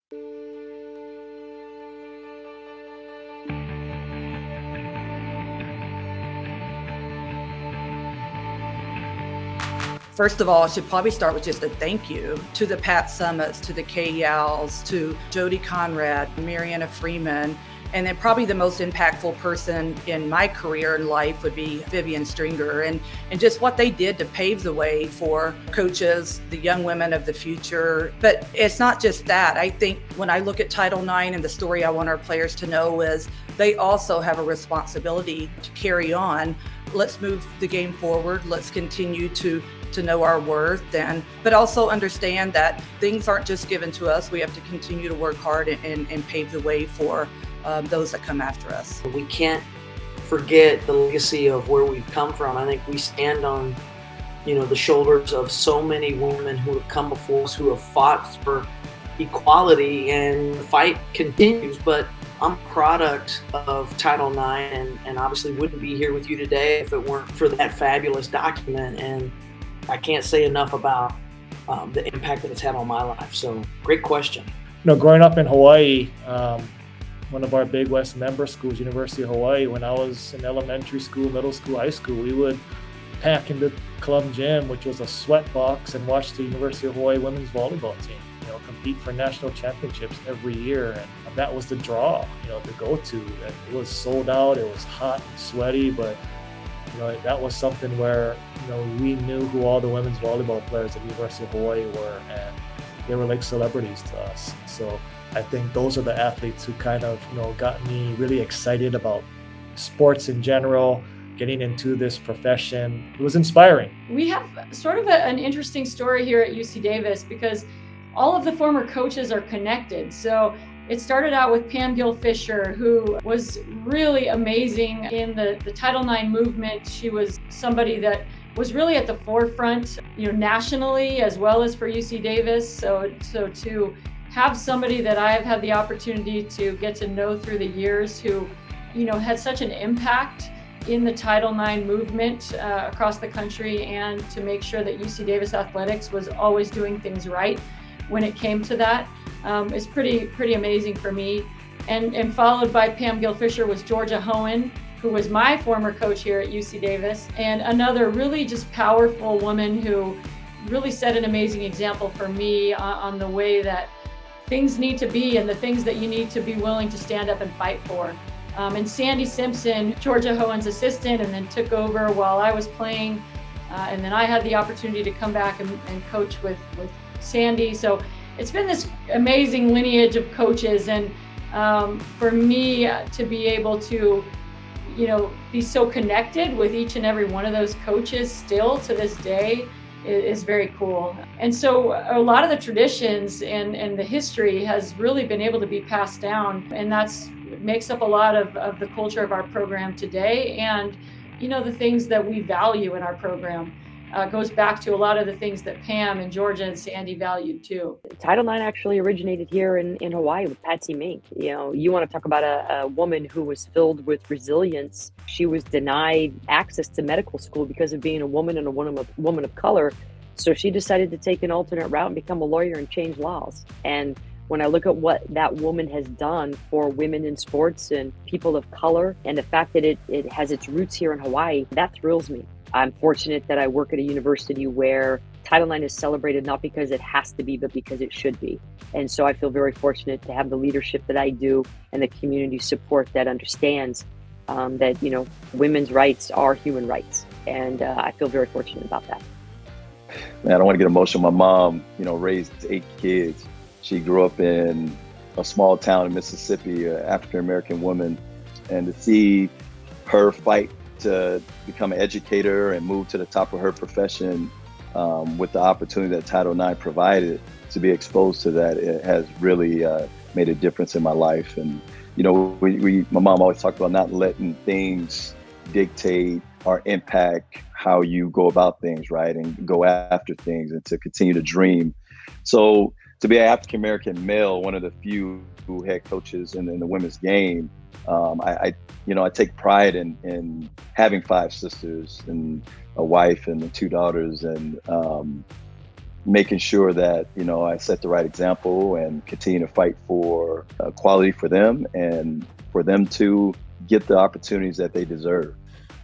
First of all, I should probably start with just a thank you to the Pat Summits, to the Kay Yowls, to Jody Conrad, Mariana Freeman, and then probably the most impactful person in my career and life would be Vivian Stringer, and just what they did to pave the way for coaches, the young women of the future. But it's not just that. I think when I look at Title IX, and the story I want our players to know is they also have a responsibility to carry on. Let's move the game forward. Let's continue to know our worth, but also understand that things aren't just given to us. We have to continue to work hard and pave the way for those that come after us. We can't forget the legacy of where we've come from. I think we stand on, the shoulders of so many women who have come before us, who have fought for equality, and the fight continues. But I'm a product of Title IX, and obviously wouldn't be here with you today if it weren't for that fabulous document. And I can't say enough about the impact that it's had on my life. So great question. Growing up in Hawaii, one of our Big West member schools, University of Hawaii, when I was in elementary school, middle school, high school, we would pack in the club gym, which was a sweat box, and watch the University of Hawaii women's volleyball team, compete for national championships every year. And that was the draw, to go to. And it was sold out, it was hot and sweaty, but that was something where, we knew who all the women's volleyball players at the University of Hawaii were, and they were like celebrities to us. So I think those are the athletes who kind of, got me really excited about sports in general, getting into this profession. It was inspiring. We have sort of an interesting story here at UC Davis because all of the former coaches are connected. So it started out with Pam Gill-Fisher, who was really amazing in the Title IX movement. She was somebody that was really at the forefront, nationally as well as for UC Davis. So to have somebody that I have had the opportunity to get to know through the years who, had such an impact in the Title IX movement across the country, and to make sure that UC Davis athletics was always doing things right when it came to that. Is pretty amazing for me. And followed by Pam Gill-Fisher was Georgia Hohen, who was my former coach here at UC Davis, and another really just powerful woman who really set an amazing example for me on the way that things need to be and the things that you need to be willing to stand up and fight for. And Sandy Simpson, Georgia Hohen's assistant, and then took over while I was playing. And then I had the opportunity to come back and coach with Sandy. So it's been this amazing lineage of coaches, and for me to be able to, be so connected with each and every one of those coaches still to this day is very cool. And so a lot of the traditions and the history has really been able to be passed down, and that's makes up a lot of the culture of our program today, and the things that we value in our program. Goes back to a lot of the things that Pam and Georgia and Sandy valued too. Title IX actually originated here in Hawaii with Patsy Mink. You want to talk about a woman who was filled with resilience. She was denied access to medical school because of being a woman and a woman of color. So she decided to take an alternate route and become a lawyer and change laws. And when I look at what that woman has done for women in sports and people of color, and the fact that it has its roots here in Hawaii, that thrills me. I'm fortunate that I work at a university where Title IX is celebrated not because it has to be, but because it should be. And so I feel very fortunate to have the leadership that I do and the community support that understands that, women's rights are human rights. And I feel very fortunate about that. Man, I don't want to get emotional. My mom, raised 8 kids. She grew up in a small town in Mississippi, an African-American woman. And to see her fight to become an educator and move to the top of her profession with the opportunity that Title IX provided, to be exposed to that, it has really made a difference in my life. And, my mom always talked about not letting things dictate or impact how you go about things, right? And go after things and to continue to dream. So to be an African-American male, one of the few head coaches in the women's game, I take pride in having 5 sisters and a wife and 2 daughters, and making sure that, I set the right example and continue to fight for equality for them and for them to get the opportunities that they deserve.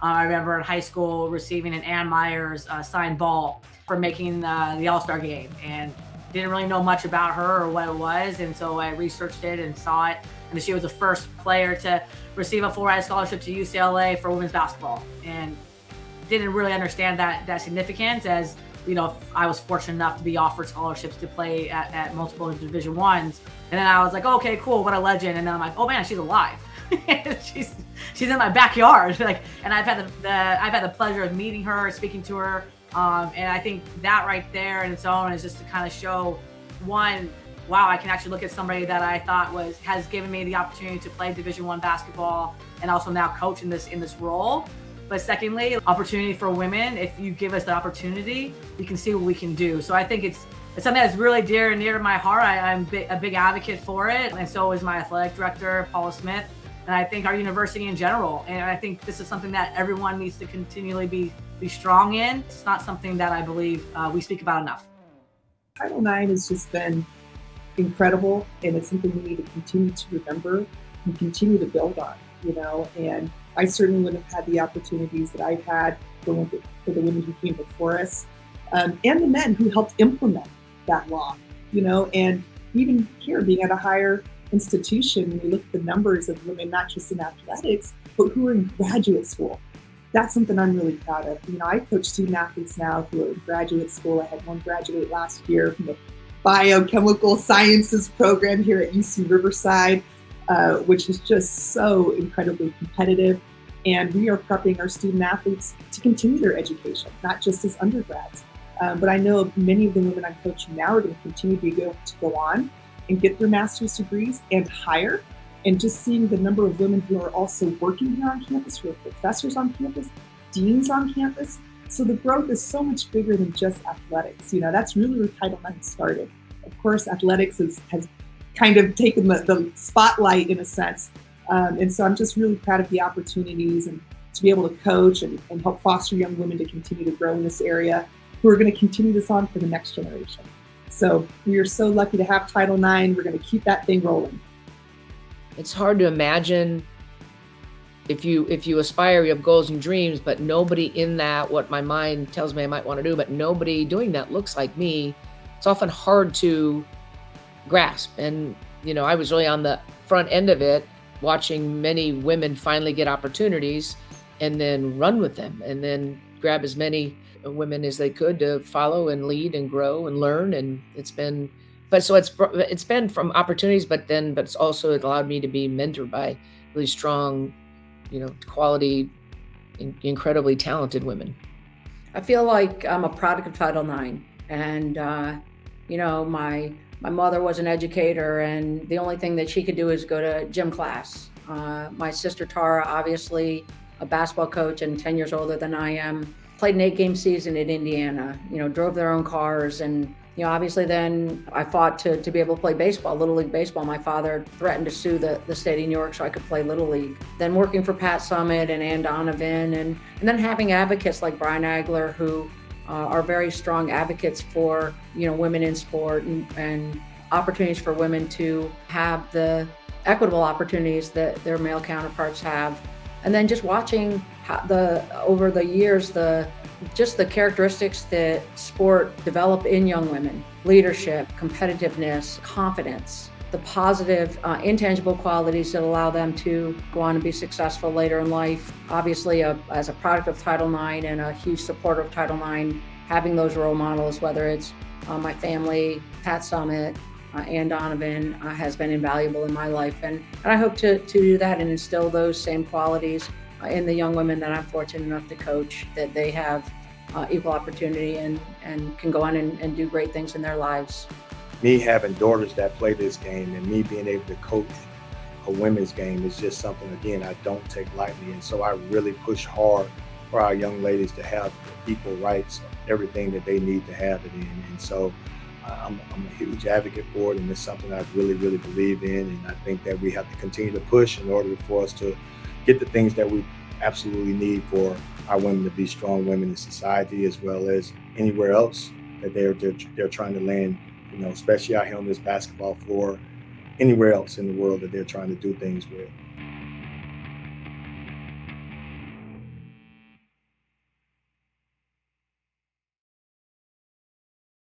I remember in high school receiving an Ann Myers signed ball for making the All-Star game, and didn't really know much about her or what it was. And so I researched it and saw it. And she was the first player to receive a full-ride scholarship to UCLA for women's basketball. And didn't really understand that significance, as I was fortunate enough to be offered scholarships to play at multiple Division I's. And then I was like, okay, cool, what a legend. And then I'm like, oh man, she's alive. she's in my backyard. And I've had the pleasure of meeting her, speaking to her. And I think that right there in its own is just to kind of show, one, wow, I can actually look at somebody that I thought has given me the opportunity to play Division I basketball and also now coach in this role. But secondly, opportunity for women. If you give us the opportunity, you can see what we can do. So I think it's something that's really dear and near to my heart. I'm a big advocate for it. And so is my athletic director, Paula Smith. And I think our university in general. And I think this is something that everyone needs to continually be strong in. It's not something that I believe we speak about enough. Title IX has just been incredible, and it's something we need to continue to remember and continue to build on, and I certainly wouldn't have had the opportunities that I've had for the women who came before us, and the men who helped implement that law, and even here, being at a higher institution, we look at the numbers of women, not just in athletics, but who are in graduate school. That's something I'm really proud of. I coach student athletes now who are in graduate school. I had one graduate last year from the biochemical sciences program here at UC Riverside, which is just so incredibly competitive. And we are prepping our student athletes to continue their education, not just as undergrads. But I know many of the women I'm coaching now are going to continue to be able to go on and get their master's degrees and higher. And just seeing the number of women who are also working here on campus, who are professors on campus, deans on campus. So the growth is so much bigger than just athletics. That's really where Title IX started. Of course, athletics has kind of taken the spotlight in a sense. And so I'm just really proud of the opportunities and to be able to coach and help foster young women to continue to grow in this area, who are going to continue this on for the next generation. So we are so lucky to have Title IX. We're going to keep that thing rolling. It's hard to imagine if you aspire, you have goals and dreams, but nobody in that, what my mind tells me I might want to do, but nobody doing that looks like me. It's often hard to grasp. And, I was really on the front end of it, watching many women finally get opportunities and then run with them and then grab as many women as they could to follow and lead and grow and learn. And it's been from opportunities, but it's also allowed me to be mentored by really strong, quality, incredibly talented women. I feel like I'm a product of Title IX, and my mother was an educator, and the only thing that she could do is go to gym class. My sister Tara, obviously a basketball coach and 10 years older than I am, played an 8-game season in Indiana. Drove their own cars and. Obviously then I fought to be able to play baseball, Little League baseball. My father threatened to sue the state of New York so I could play Little League. Then working for Pat Summitt and Ann Donovan, and then having advocates like Brian Agler who are very strong advocates for, women in sport and opportunities for women to have the equitable opportunities that their male counterparts have. And then just watching how over the years, the characteristics that sport develop in young women: leadership, competitiveness, confidence, the positive intangible qualities that allow them to go on and be successful later in life. Obviously, as a product of Title IX and a huge supporter of Title IX, having those role models, whether it's my family, Pat Summitt, Ann Donovan, has been invaluable in my life. And I hope to do that and instill those same qualities in the young women that I'm fortunate enough to coach, that they have equal opportunity and can go on and do great things in their lives. Me having daughters that play this game and me being able to coach a women's game is just something, again, I don't take lightly. And so I really push hard for our young ladies to have equal rights, everything that they need to have it in. And so I'm a huge advocate for it, and it's something I really, really believe in. And I think that we have to continue to push in order for us to get the things that we absolutely need for our women to be strong women in society as well as anywhere else that they're trying to land, you know, especially out here on this basketball floor, anywhere else in the world that they're trying to do things with.